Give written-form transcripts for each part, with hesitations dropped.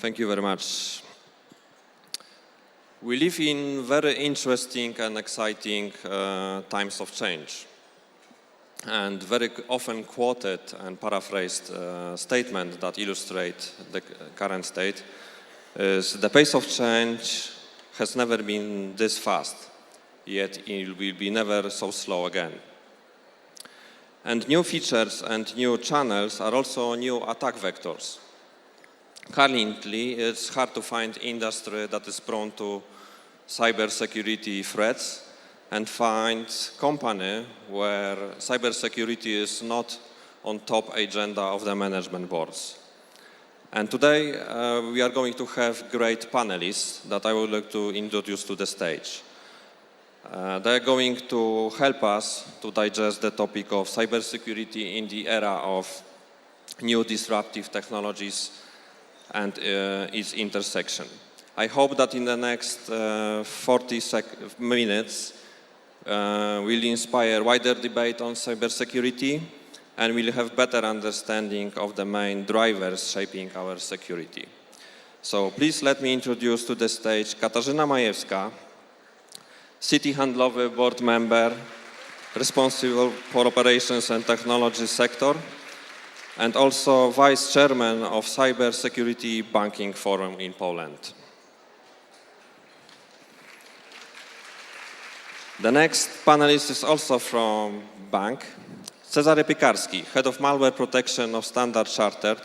Thank you very much. We live in very interesting and exciting times of change. And very often quoted and paraphrased statement that illustrate the current state is the pace of change has never been this fast, yet it will be never so slow again. And new features and new channels are also new attack vectors. Currently, it's hard to find industry that is prone to cybersecurity threats and find company where cybersecurity is not on top agenda of the management boards. And today we are going to have great panelists that I would like to introduce to the stage. They are going to help us to digest the topic of cybersecurity in the era of new disruptive technologies and its intersection. I hope that in the next 40 minutes we'll inspire wider debate on cybersecurity and we'll have better understanding of the main drivers shaping our security. So please let me introduce to the stage Katarzyna Majewska, Citi Handlowy board member, responsible for operations and technology sector, and also vice chairman of Cybersecurity Banking Forum in Poland. The next panelist is also from bank, Cezary Piekarski, head of malware protection of Standard Chartered,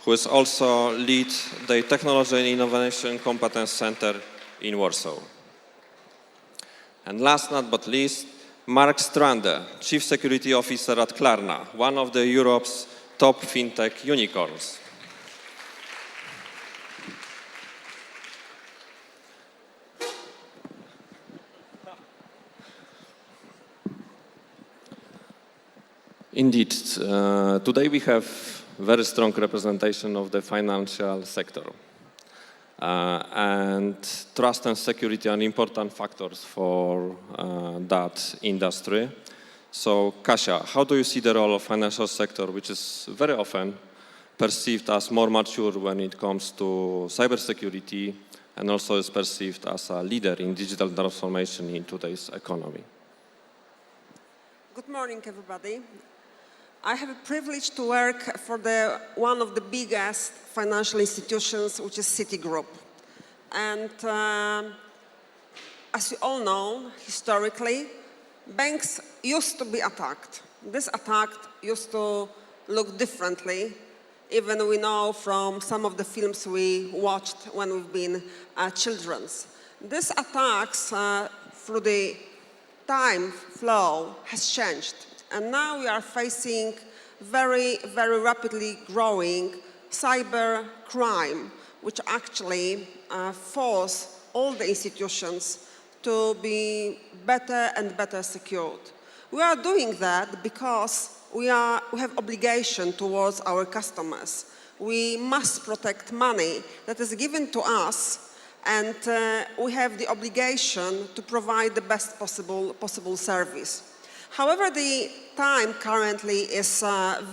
who is also lead the Technology and Innovation Competence Center in Warsaw. And last but not least, Mark Strande, Chief Security Officer at Klarna, one of the Europe's top FinTech unicorns. Indeed, today we have very strong representation of the financial sector. And trust and security are important factors for that industry. So, Kasia, how do you see the role of financial sector, which is very often perceived as more mature when it comes to cybersecurity and also is perceived as a leader in digital transformation in today's economy? Good morning, everybody. I have a privilege to work for one of the biggest financial institutions, which is Citigroup. And as you all know, historically, banks used to be attacked. This attack used to look differently, even we know from some of the films we watched when we've been children. These attacks through the time flow has changed. And now we are facing very, very rapidly growing cybercrime, which actually force all the institutions to be better and better secured. We are doing that because we have obligation towards our customers. We must protect money that is given to us, and we have the obligation to provide the best possible service. However, the time currently is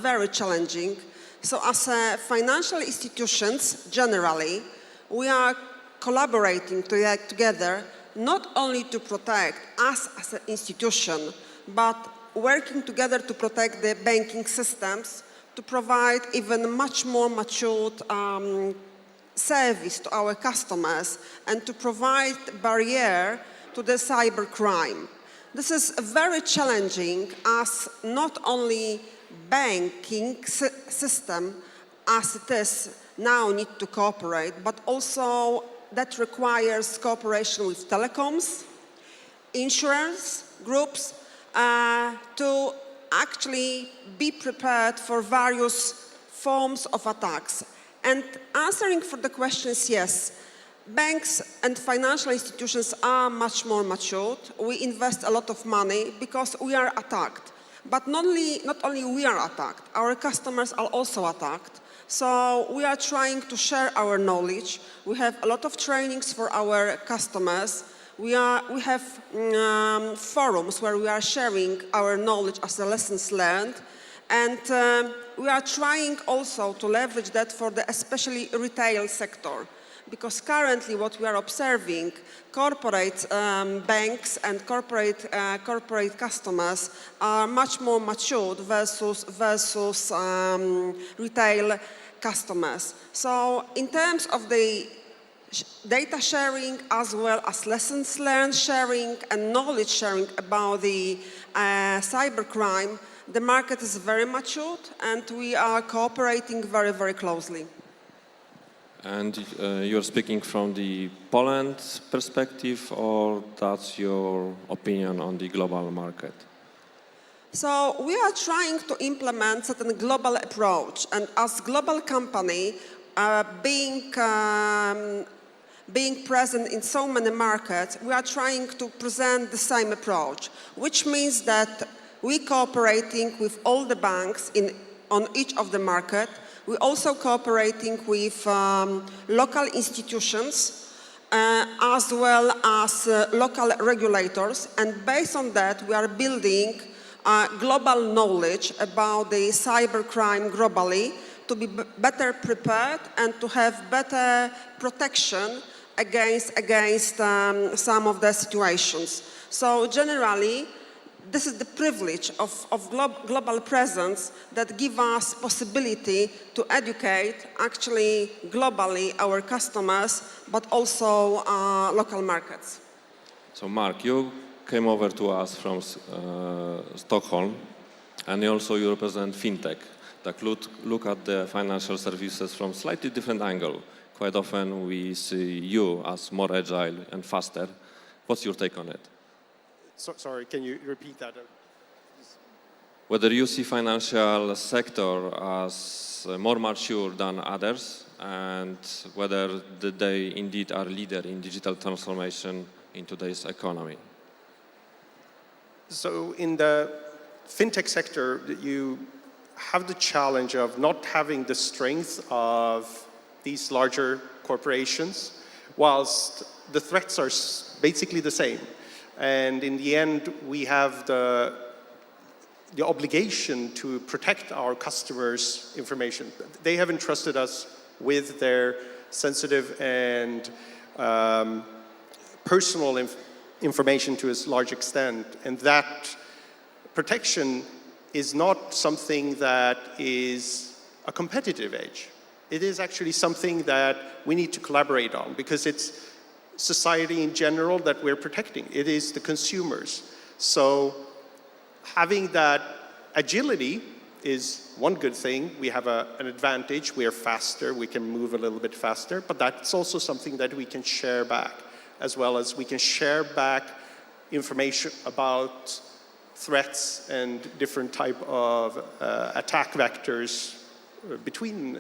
very challenging. So as financial institutions, generally, we are collaborating together not only to protect us as an institution, but working together to protect the banking systems, to provide even much more matured service to our customers, and to provide barrier to the cybercrime. This is very challenging as not only banking system as it is now need to cooperate, but also that requires cooperation with telecoms, insurance groups to actually be prepared for various forms of attacks. And answering for the questions, yes, banks and financial institutions are much more matured. We invest a lot of money because we are attacked. But not only we are attacked, our customers are also attacked. So we are trying to share our knowledge. We have a lot of trainings for our customers. We have forums where we are sharing our knowledge as the lessons learned. And we are trying also to leverage that for the especially retail sector. Because currently what we are observing, corporate banks and corporate customers are much more matured versus retail customers. So in terms of the data sharing as well as lessons learned sharing and knowledge sharing about the cybercrime, the market is very matured and we are cooperating very, very closely. And you're speaking from the Poland perspective, or that's your opinion on the global market? So we are trying to implement certain global approach, and as global company, being present in so many markets, we are trying to present the same approach, which means that we cooperating with all the banks on each of the market. We're also cooperating with local institutions as well as local regulators, and based on that we are building global knowledge about the cybercrime globally to be better prepared and to have better protection against some of the situations. So generally, this is the privilege of global presence that give us possibility to educate actually globally our customers, but also local markets. So Mark, you came over to us from Stockholm, and you represent FinTech that look at the financial services from slightly different angle. Quite often we see you as more agile and faster. What's your take on it? Sorry, can you repeat that? Whether you see financial sector as more mature than others, and whether they indeed are leader in digital transformation in today's economy. So in the fintech sector, you have the challenge of not having the strength of these larger corporations, whilst the threats are basically the same. And in the end, we have the obligation to protect our customers' information. They have entrusted us with their sensitive and personal information to a large extent. And that protection is not something that is a competitive edge. It is actually something that we need to collaborate on, because it's society in general that we're protecting. It is the consumers. So having that agility is one good thing. We have an advantage. We are faster. We can move a little bit faster. But that's also something that we can share back, as well as we can share back information about threats and different type of attack vectors between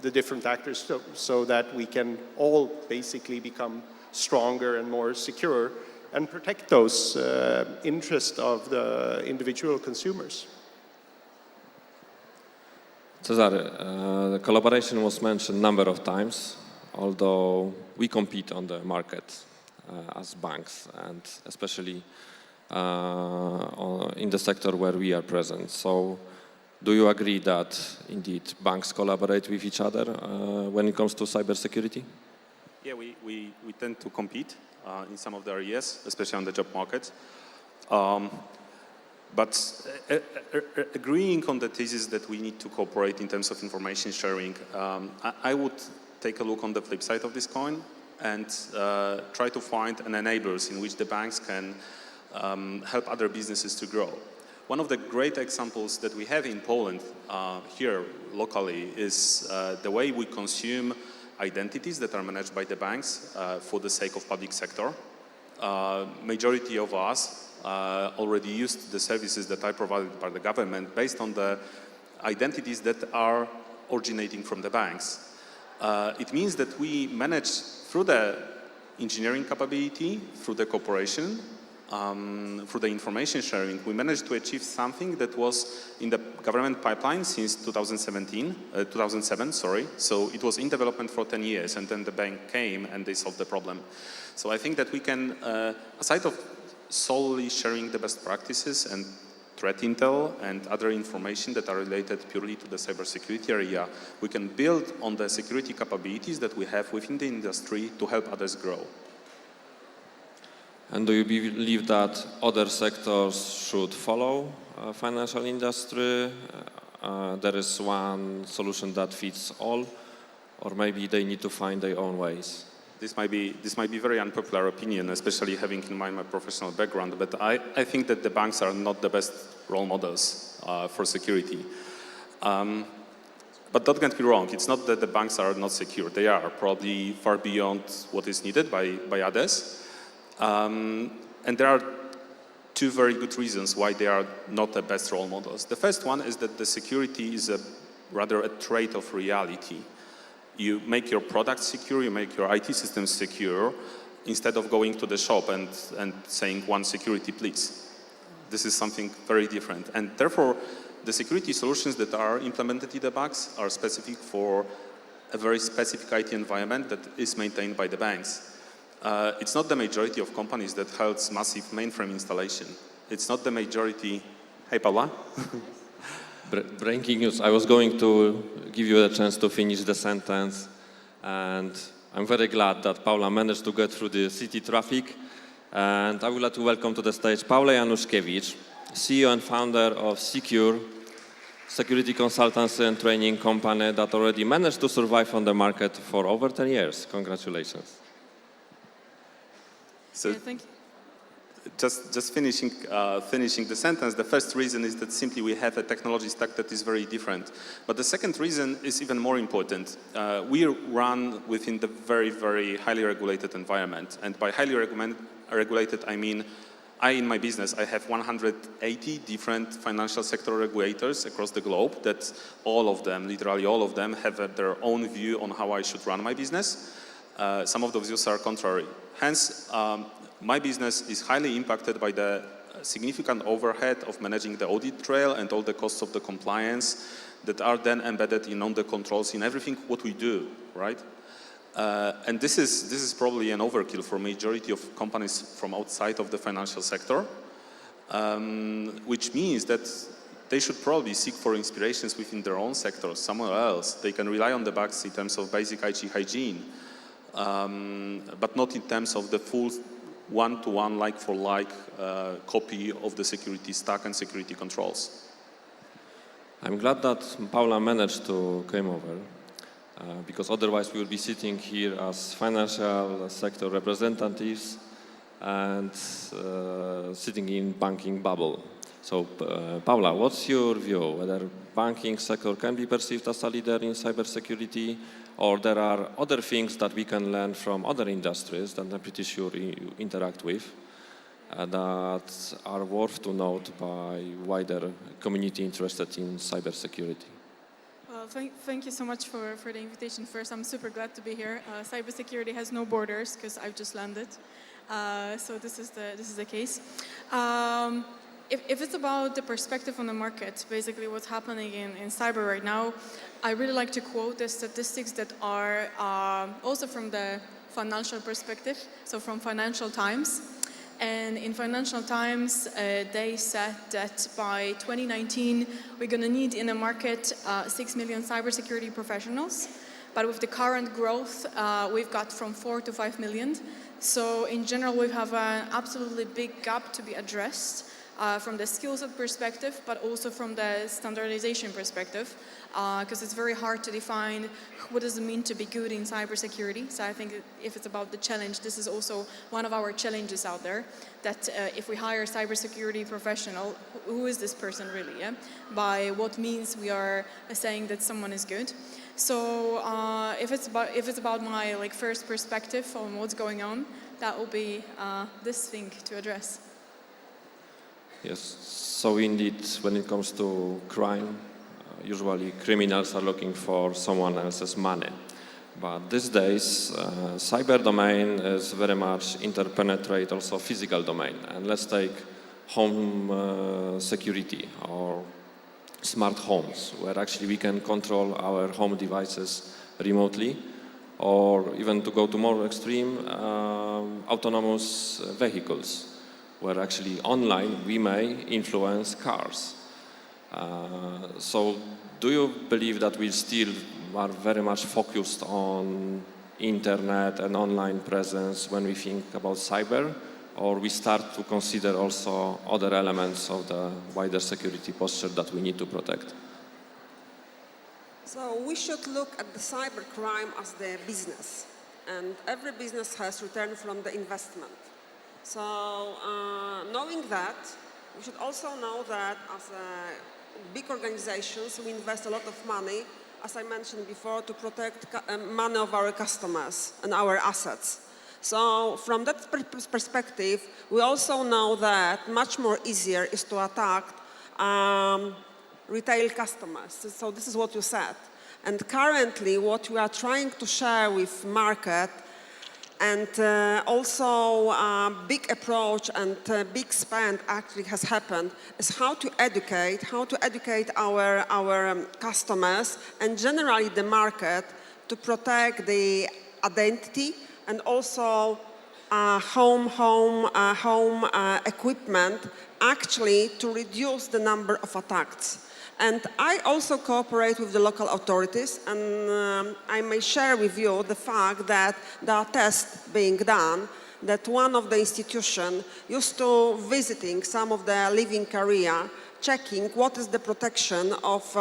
the different actors, so that we can all basically become stronger and more secure and protect those interests of the individual consumers. Cezary, the collaboration was mentioned a number of times, although we compete on the market as banks, and especially in the sector where we are present. So do you agree that indeed banks collaborate with each other when it comes to cybersecurity? Yeah, we tend to compete in some of the areas, especially on the job market. But agreeing on the thesis that we need to cooperate in terms of information sharing, I would take a look on the flip side of this coin and try to find an enablers in which the banks can help other businesses to grow. One of the great examples that we have in Poland here locally is the way we consume identities that are managed by the banks for the sake of public sector. Majority of us already used the services that are provided by the government based on the identities that are originating from the banks. It means that we manage through the engineering capability, through the cooperation, through the information sharing, we managed to achieve something that was in the government pipeline since 2007, sorry. So it was in development for 10 years, and then the bank came and they solved the problem. So I think that we can, aside of solely sharing the best practices and threat intel and other information that are related purely to the cybersecurity area. We can build on the security capabilities that we have within the industry to help others grow. And do you believe that other sectors should follow financial industry? There is one solution that fits all, or maybe they need to find their own ways? This might be very unpopular opinion, especially having in mind my professional background, but I think that the banks are not the best role models for security. But don't get me wrong, it's not that the banks are not secure. They are probably far beyond what is needed by others. And there are two very good reasons why they are not the best role models. The first one is that the security is rather a trait of reality. You make your product secure, you make your IT systems secure, instead of going to the shop and saying one security please. This is something very different. And therefore, the security solutions that are implemented in the banks are specific for a very specific IT environment that is maintained by the banks. It's not the majority of companies that holds massive mainframe installation. It's not the majority. Hey, Paula. Breaking news. I was going to give you a chance to finish the sentence, and I'm very glad that Paula managed to get through the city traffic. And I would like to welcome to the stage Paula Januszkiewicz, CEO and founder of CQURE, security consultancy and training company that already managed to survive on the market for over 10 years. Congratulations. So, yeah, thank you. Just finishing the sentence, the first reason is that simply we have a technology stack that is very different. But the second reason is even more important. We run within the very, very highly regulated environment. And by highly regulated, I mean, in my business, I have 180 different financial sector regulators across the globe that all of them, literally all of them, have their own view on how I should run my business. Some of those views are contrary. Hence, my business is highly impacted by the significant overhead of managing the audit trail and all the costs of the compliance that are then embedded in all the controls in everything what we do, right? And this is probably an overkill for majority of companies from outside of the financial sector, which means that they should probably seek for inspirations within their own sector, somewhere else. They can rely on the banks in terms of basic IT hygiene, but not in terms of the full one-to-one, like-for-like copy of the security stack and security controls. I'm glad that Paula managed to come over, because otherwise we would be sitting here as financial sector representatives and sitting in banking bubble. So, Paula, what's your view? Whether banking sector can be perceived as a leader in cybersecurity, or there are other things that we can learn from other industries that I'm pretty sure you interact with that are worth to note by wider community interested in cybersecurity? Well, thank you so much for the invitation. First, I'm super glad to be here. Cybersecurity has no borders because I've just landed. So this is the case. If it's about the perspective on the market, basically what's happening in cyber right now, I really like to quote the statistics that are also from the financial perspective, so from Financial Times. And in Financial Times, they said that by 2019, we're going to need in the market 6 million cybersecurity professionals. But with the current growth, we've got from 4 to 5 million. So in general, we have an absolutely big gap to be addressed. From the skill set perspective, but also from the standardization perspective, because it's very hard to define what does it mean to be good in cybersecurity. So I think if it's about the challenge, this is also one of our challenges out there, that if we hire a cybersecurity professional, who is this person really? Yeah? By what means we are saying that someone is good. So if it's about my first perspective on what's going on, that will be this thing to address. Yes, so indeed, when it comes to crime, usually criminals are looking for someone else's money. But these days, cyber domain is very much interpenetrate also physical domain. And let's take home security or smart homes, where actually we can control our home devices remotely, or even to go to more extreme, autonomous vehicles, where actually online we may influence cars. So do you believe that we still are very much focused on internet and online presence when we think about cyber, or we start to consider also other elements of the wider security posture that we need to protect? So we should look at the cybercrime as the business, and every business has return from the investment. So knowing that, we should also know that as big organizations, we invest a lot of money, as I mentioned before, to protect money of our customers and our assets. So from that perspective, we also know that much more easier is to attack retail customers. So this is what you said. And currently, what we are trying to share with market, and also a big approach and big spend actually has happened, is how to educate our customers and generally the market to protect the identity and also home equipment, actually to reduce the number of attacks. And I also cooperate with the local authorities, and I may share with you the fact that there are tests being done, that one of the institutions used to visiting some of the living area, checking what is the protection of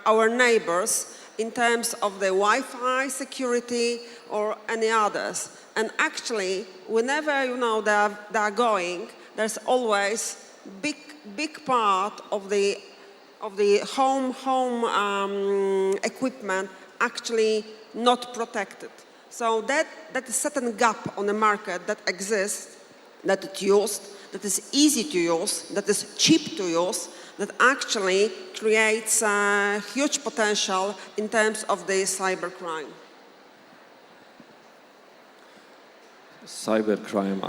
our neighbors in terms of the Wi-Fi security or any others. And actually, whenever they are going, there's always big part of the home equipment actually not protected. So that is certain gap on the market that exists, that it's used, that is easy to use, that is cheap to use, that actually creates a huge potential in terms of the cybercrime. Cybercrime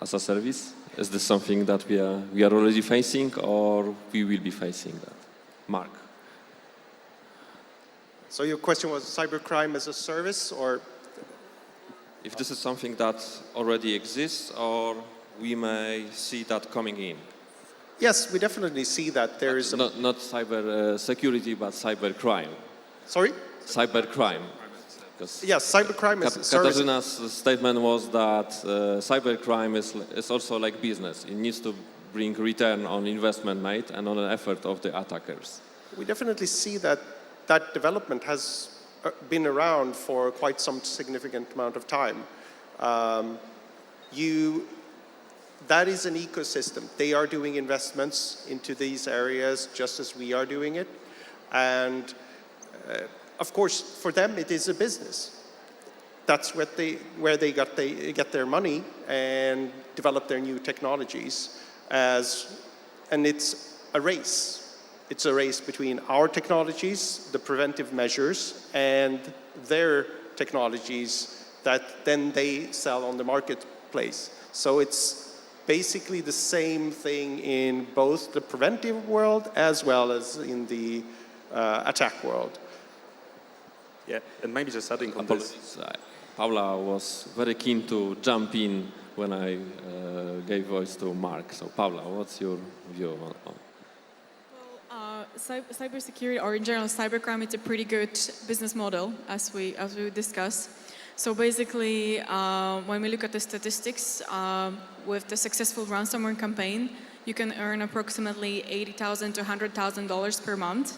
as a service? Is this something that we are already facing, or we will be facing that? Mark. So your question was cybercrime as a service, or? If this is something that already exists, or we may see that coming in? Yes, we definitely see that there is not cyber security, but cybercrime. Sorry? Cybercrime. Yes, cybercrime is a service. Katarzyna's statement was that cybercrime is also like business. It needs to bring return on investment made and on an effort of the attackers. We definitely see that that development has been around for quite some significant amount of time. That is an ecosystem. They are doing investments into these areas just as we are doing it. And of course, for them, it is a business. That's where they get their money and develop their new technologies. And it's a race. It's a race between our technologies, the preventive measures, and their technologies that then they sell on the marketplace. So it's basically the same thing in both the preventive world as well as in the attack world. Yeah, and maybe just adding on this. Paula was very keen to jump in when I gave voice to Mark. So Paula, what's your view on? Well, cybersecurity, or in general cybercrime, it's a pretty good business model, as we discussed. So basically, when we look at the statistics, with the successful ransomware campaign, you can earn approximately $80,000 to $100,000 per month.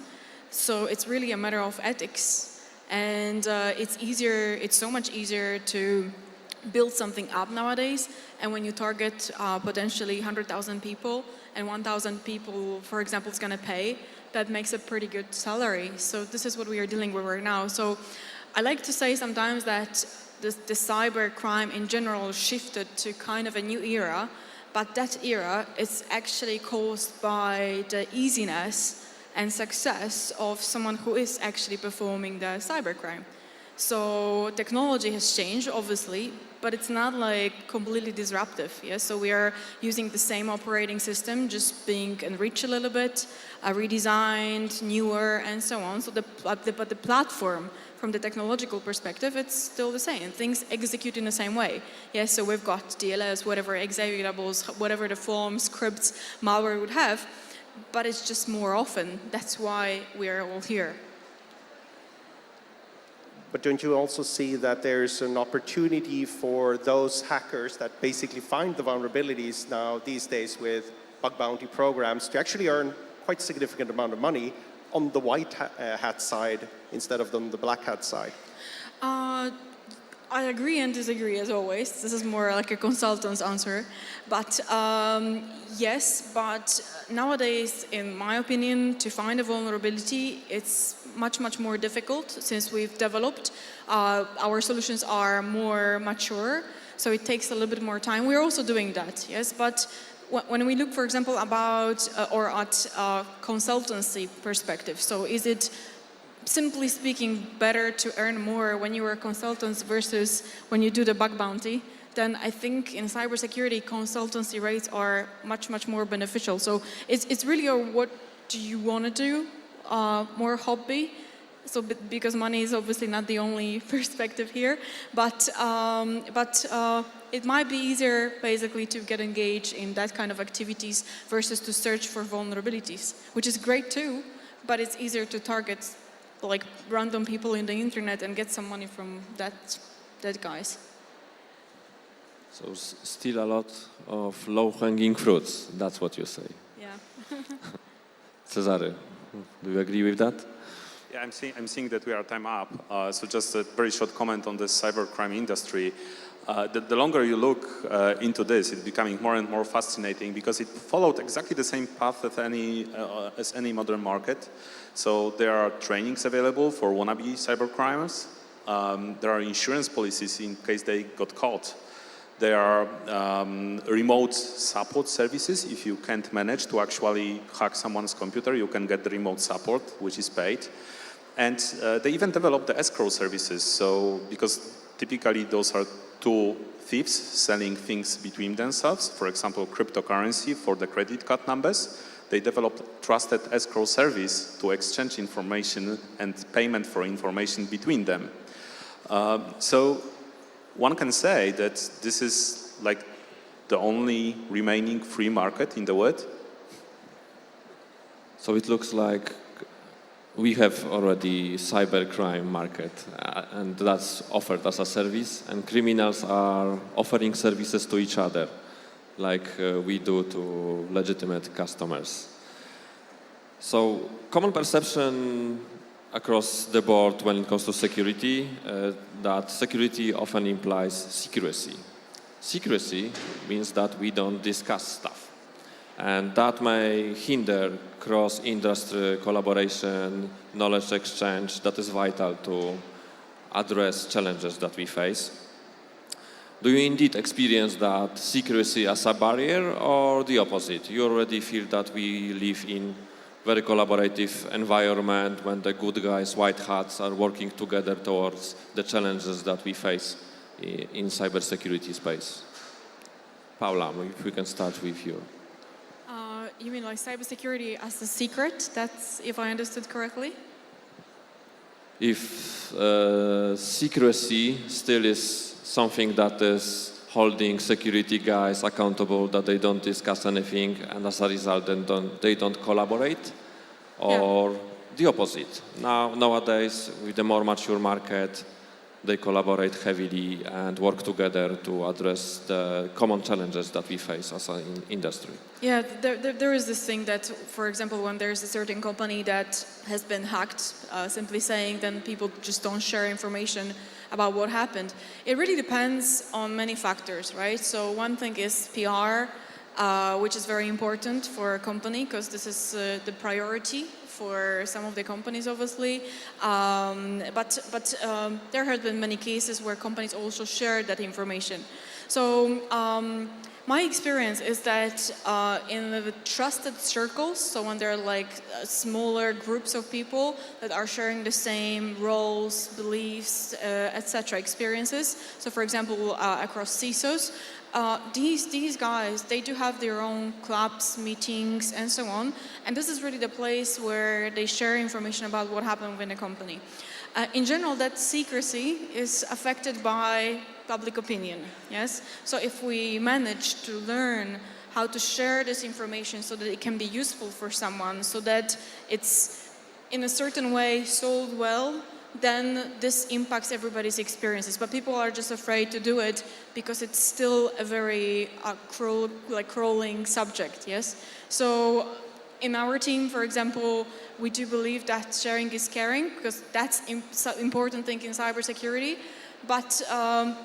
So it's really a matter of ethics. And it's so much easier to build something up nowadays. And when you target potentially 100,000 people and 1,000 people, for example, is going to pay, that makes a pretty good salary. So this is what we are dealing with right now. So I like to say sometimes that the cyber crime in general shifted to kind of a new era, but that era is actually caused by the easiness and success of someone who is actually performing the cybercrime. So technology has changed, obviously, but it's not like completely disruptive. Yeah? So we are using the same operating system, just being enriched a little bit, redesigned, newer, and so on. So but the platform from the technological perspective, it's still the same. Things execute in the same way. Yes, so we've got DLS, whatever executables, whatever the forms, scripts, malware would have, but it's just more often. That's why we're all here. But don't you also see that there's an opportunity for those hackers that basically find the vulnerabilities now these days with bug bounty programs to actually earn quite significant amount of money on the white hat side instead of on the black hat side? I agree and disagree as always. This is more like a consultant's answer. But yes, but nowadays, in my opinion, to find a vulnerability, it's much, much more difficult since we've developed. Our solutions are more mature, so it takes a little bit more time. We're also doing that, yes, but when we look, for example, about or at consultancy perspective, so is it, simply speaking, better to earn more when you are consultants versus when you do the bug bounty? Then I think in cybersecurity, consultancy rates are much, much more beneficial. So it's really a what do you want to do, more hobby. So because money is obviously not the only perspective here, but it might be easier basically to get engaged in that kind of activities versus to search for vulnerabilities, which is great too, but it's easier to target like random people in the internet and get some money from that guys. So still a lot of low-hanging fruits, that's what you say. Yeah. Cezary, do you agree with that? Yeah, I'm seeing that we are time up. So just a very short comment on the cybercrime industry. The longer you look into this, it's becoming more and more fascinating because it followed exactly the same path as any modern market. So there are trainings available for wannabe cybercriminals. There are insurance policies in case they got caught. There are remote support services. If you can't manage to actually hack someone's computer, you can get the remote support, which is paid. And they even developed the escrow services. So because typically those are two thieves selling things between themselves, for example, cryptocurrency for the credit card numbers, they developed trusted escrow service to exchange information and payment for information between them. So one can say that this is like the only remaining free market in the world. So it looks like we have already cybercrime market, and that's offered as a service, and criminals are offering services to each other, like we do to legitimate customers. So common perception across the board when it comes to security, that security often implies secrecy. Secrecy means that we don't discuss stuff. And that may hinder cross-industry collaboration, knowledge exchange that is vital to address challenges that we face. Do you indeed experience that secrecy as a barrier or the opposite? You already feel that we live in very collaborative environment when the good guys, white hats, are working together towards the challenges that we face in cybersecurity space. Paula, if we can start with you. You mean like cybersecurity as a secret? That's if I understood correctly? If secrecy still is something that is holding security guys accountable, that they don't discuss anything, and as a result they don't collaborate, or the opposite. Nowadays, with the more mature market, they collaborate heavily and work together to address the common challenges that we face as an industry. Yeah, there is this thing that, for example, when there's a certain company that has been hacked, simply saying, then people just don't share information about what happened. It really depends on many factors, right? So one thing is PR, which is very important for a company because this is the priority for some of the companies, obviously. But there have been many cases where companies also share that information. So my experience is that in the trusted circles, so when there are like smaller groups of people that are sharing the same roles, beliefs, etc., experiences. So for example, across CISOs, these guys, they do have their own clubs, meetings, and so on. And this is really the place where they share information about what happened within the company. In general, that secrecy is affected by public opinion, yes? So if we manage to learn how to share this information so that it can be useful for someone, so that it's in a certain way sold well, then this impacts everybody's experiences. But people are just afraid to do it because it's still a very crawling subject, yes? So in our team, for example, we do believe that sharing is caring, because that's important thing in cybersecurity. But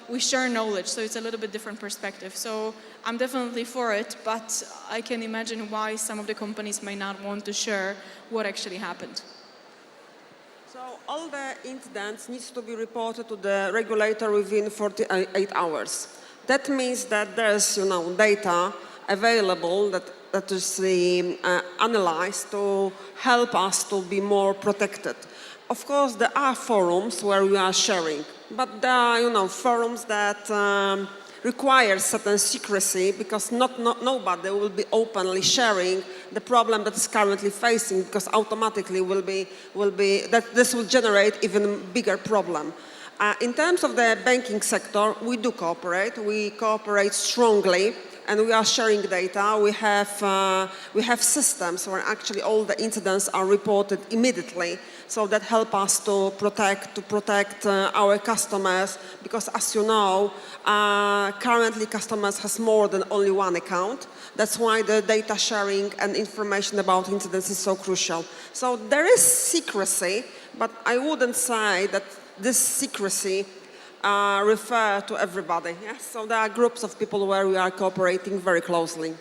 we share knowledge, so it's a little bit different perspective. So I'm definitely for it, but I can imagine why some of the companies may not want to share what actually happened. So all the incidents needs to be reported to the regulator within 48 hours. That means that there's, data available that is analyzed to help us to be more protected. Of course, there are forums where we are sharing, but there are, forums that require certain secrecy, because nobody will be openly sharing the problem that is currently facing, because automatically this will generate even bigger problem. In terms of the banking sector, we do cooperate. We cooperate strongly, and we are sharing data. We have systems where actually all the incidents are reported immediately. So that help us to protect our customers, because as you know, currently customers has more than only one account. That's why the data sharing and information about incidents is so crucial. So there is secrecy, but I wouldn't say that this secrecy refer to everybody. Yes? So there are groups of people where we are cooperating very closely.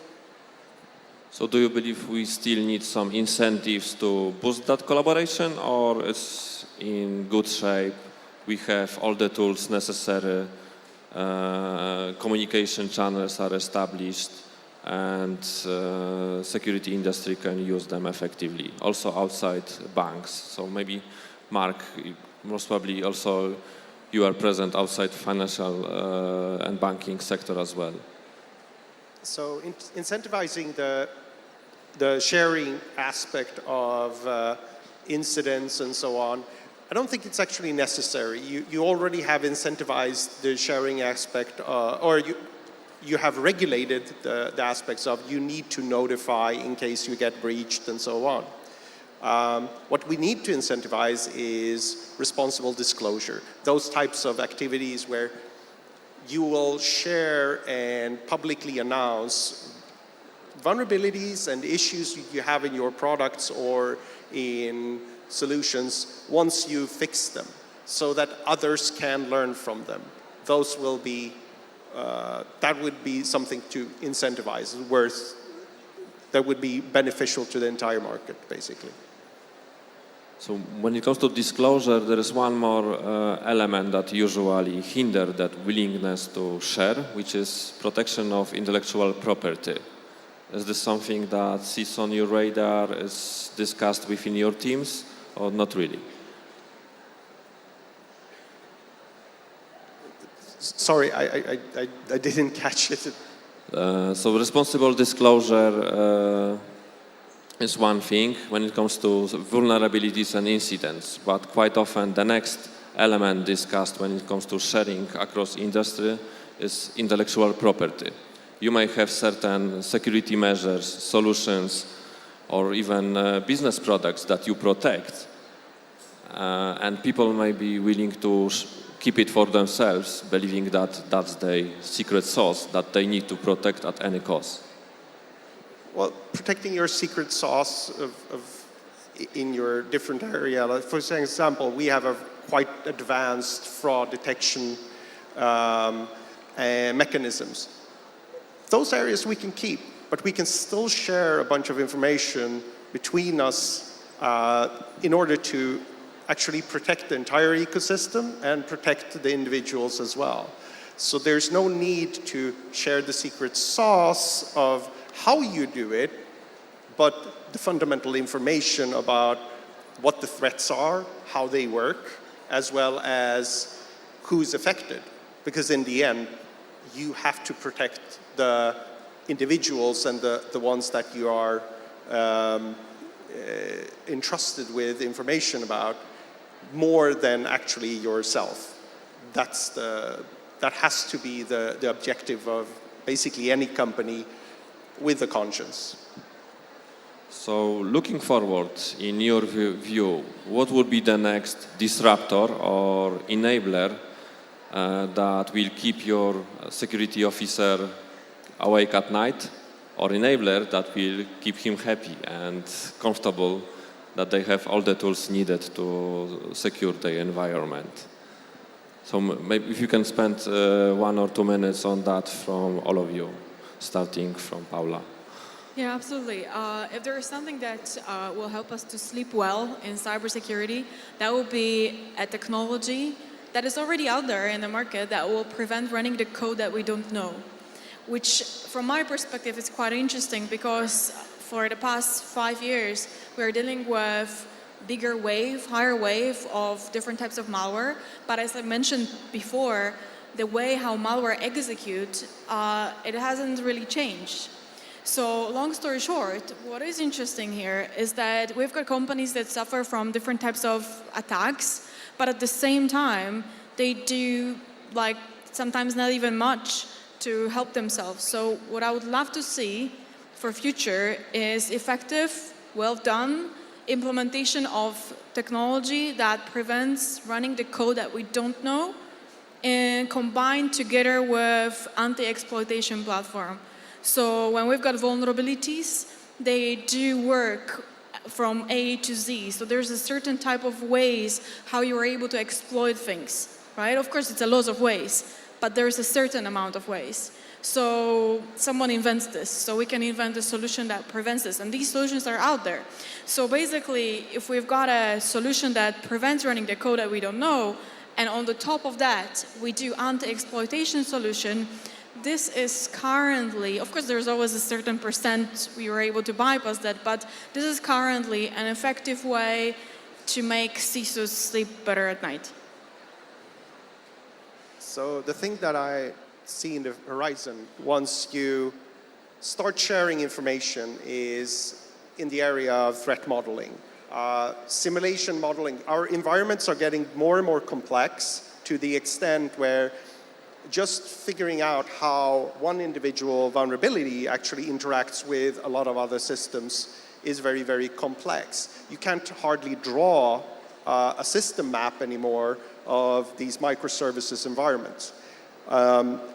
So do you believe we still need some incentives to boost that collaboration, or it's in good shape, we have all the tools necessary, communication channels are established, and security industry can use them effectively, also outside banks? So maybe, Mark, most probably also you are present outside financial and banking sector as well. So incentivizing the sharing aspect of incidents and so on, I don't think it's actually necessary. You already have incentivized the sharing aspect, or you have regulated the aspects of you need to notify in case you get breached and so on. What we need to incentivize is responsible disclosure. Those types of activities where you will share and publicly announce vulnerabilities and issues you have in your products or in solutions once you fix them, so that others can learn from them. Those will be, that would be something to incentivize, that would be beneficial to the entire market, basically. So when it comes to disclosure, there is one more element that usually hinders that willingness to share, which is protection of intellectual property. Is this something that sits on your radar, is discussed within your teams, or not really? Sorry, I didn't catch it. So responsible disclosure is one thing when it comes to vulnerabilities and incidents, but quite often the next element discussed when it comes to sharing across industry is intellectual property. You may have certain security measures, solutions, or even business products that you protect, and people may be willing to keep it for themselves, believing that that's their secret sauce that they need to protect at any cost. Well, protecting your secret sauce in your different area. For example, we have a quite advanced fraud detection mechanisms. Those areas we can keep, but we can still share a bunch of information between us in order to actually protect the entire ecosystem and protect the individuals as well. So there's no need to share the secret sauce of how you do it, but the fundamental information about what the threats are, how they work, as well as who's affected. Because in the end, you have to protect the individuals and the ones that you are entrusted with information about. more than actually yourself. That has to be the objective of basically any company with a conscience. So looking forward, in your view, what would be the next disruptor or enabler that will keep your security officer awake at night, or enabler that will keep him happy and comfortable that they have all the tools needed to secure the environment? So maybe if you can spend 1 or 2 minutes on that from all of you, starting from Paula. Yeah, absolutely. If there is something that will help us to sleep well in cybersecurity, that will be a technology that is already out there in the market that will prevent running the code that we don't know, which from my perspective is quite interesting because for the past 5 years, we're dealing with higher wave of different types of malware. But as I mentioned before, the way how malware execute, it hasn't really changed. So long story short, what is interesting here is that we've got companies that suffer from different types of attacks, but at the same time, they do sometimes not even much to help themselves. So what I would love to see for future is effective, well done implementation of technology that prevents running the code that we don't know, and combined together with anti-exploitation platform. So when we've got vulnerabilities, they do work from A to Z. So there's a certain type of ways how you are able to exploit things, right? Of course, it's a lot of ways, but there's a certain amount of ways. So someone invents this, so we can invent a solution that prevents this, and these solutions are out there. So basically, if we've got a solution that prevents running the code that we don't know, and on the top of that, we do anti-exploitation solution, this is currently, of course there's always a certain percent we were able to bypass that, but this is currently an effective way to make CISOs sleep better at night. So the thing that I see in the horizon once you start sharing information is in the area of threat modeling. Simulation modeling. Our environments are getting more and more complex to the extent where just figuring out how one individual vulnerability actually interacts with a lot of other systems is very, very complex. You can't hardly draw a system map anymore of these microservices environments.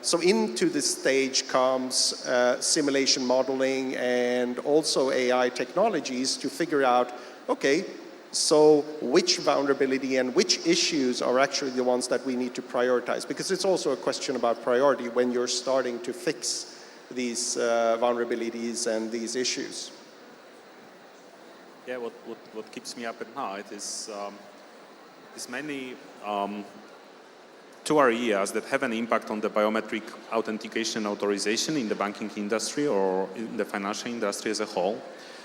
So into this stage comes simulation modeling and also AI technologies to figure out, okay, so which vulnerability and which issues are actually the ones that we need to prioritize? Because it's also a question about priority when you're starting to fix these vulnerabilities and these issues. Yeah, what keeps me up at night is mainly two areas that have an impact on the biometric authentication authorization in the banking industry or in the financial industry as a whole.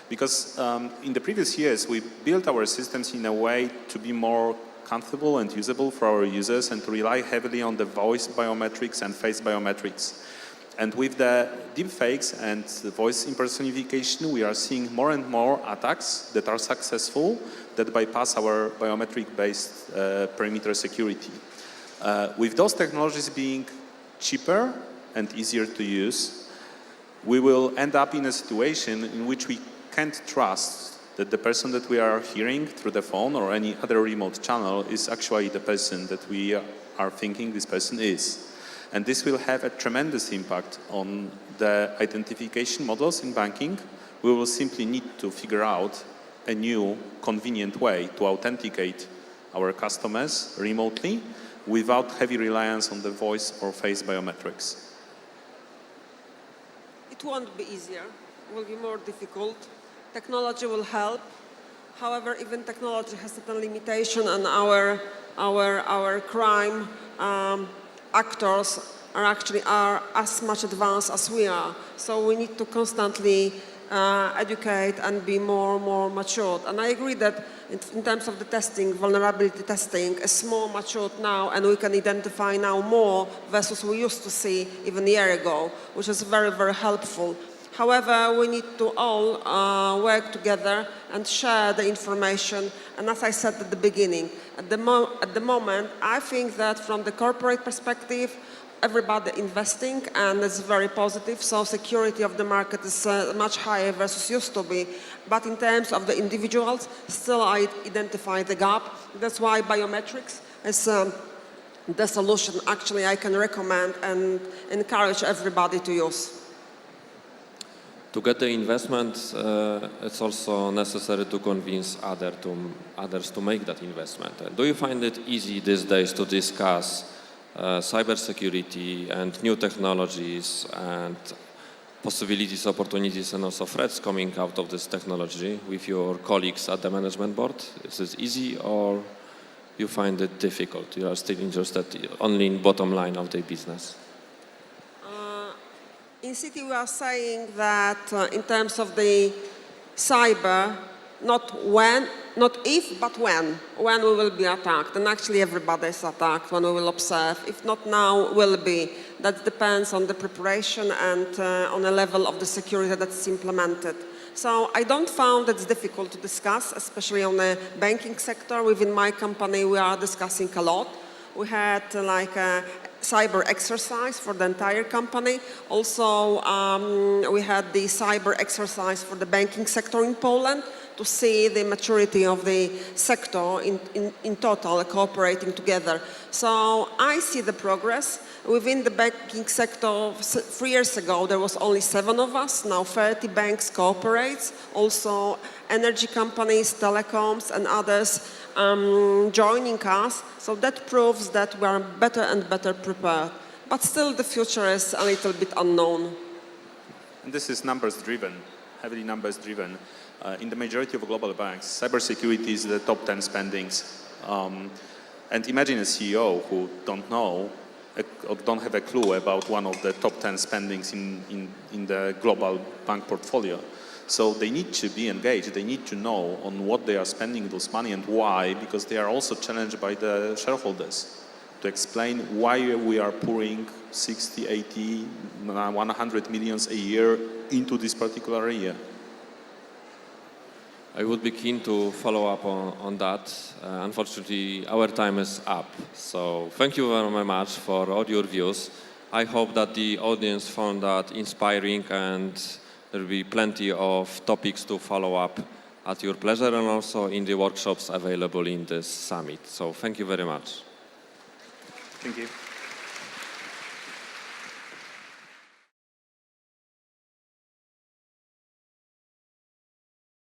Because in the previous years, we built our systems in a way to be more comfortable and usable for our users and to rely heavily on the voice biometrics and face biometrics. And with the deepfakes and the voice impersonification, we are seeing more and more attacks that are successful that bypass our biometric-based perimeter security. With those technologies being cheaper and easier to use, we will end up in a situation in which we can't trust that the person that we are hearing through the phone or any other remote channel is actually the person that we are thinking this person is. And this will have a tremendous impact on the identification models in banking. We will simply need to figure out a new, convenient way to authenticate our customers remotely without heavy reliance on the voice or face biometrics. It won't be easier. It will be more difficult. Technology will help. However, even technology has certain limitation, and our crime actors are as much advanced as we are. So we need to constantly educate and be more matured. And I agree that in terms of the testing, vulnerability testing is more matured now, and we can identify now more versus we used to see even a year ago, which is very, very helpful. However, we need to all work together and share the information. And as I said at the beginning, at the moment, I think that from the corporate perspective, everybody investing, and it's very positive. So security of the market is much higher versus used to be. But in terms of the individuals, still I identify the gap. That's why biometrics is the solution actually I can recommend and encourage everybody to use. To get the investment, it's also necessary to convince others to make that investment. Do you find it easy these days to discuss cybersecurity and new technologies and possibilities, opportunities, and also threats coming out of this technology with your colleagues at the management board? Is it easy, or you find it difficult? You are still interested only in bottom line of the business? In Citi, we are saying that in terms of the cyber, not if, but when we will be attacked. And actually everybody is attacked when we will observe. If not now, will be. That depends on the preparation and on the level of the security that's implemented. So I don't find it's difficult to discuss, especially on the banking sector. Within my company, we are discussing a lot. We had like a cyber exercise for the entire company. Also, we had the cyber exercise for the banking sector in Poland to see the maturity of the sector in total cooperating together. So I see the progress. Within the banking sector, 3 years ago, there was only 7 of us. Now 30 banks cooperate. Also, energy companies, telecoms, and others joining us. So that proves that we are better and better prepared. But still, the future is a little bit unknown. And this is numbers-driven, heavily numbers-driven. In the majority of global banks, cybersecurity is the top 10 spendings. And imagine a CEO who don't know or don't have a clue about one of the top 10 spendings in the global bank portfolio. So they need to be engaged, they need to know on what they are spending those money and why, because they are also challenged by the shareholders to explain why we are pouring 60, 80, 100 millions a year into this particular area. I would be keen to follow up on that. Unfortunately, our time is up. So thank you very much for all your views. I hope that the audience found that inspiring, and there will be plenty of topics to follow up at your pleasure and also in the workshops available in this summit. So thank you very much. Thank you.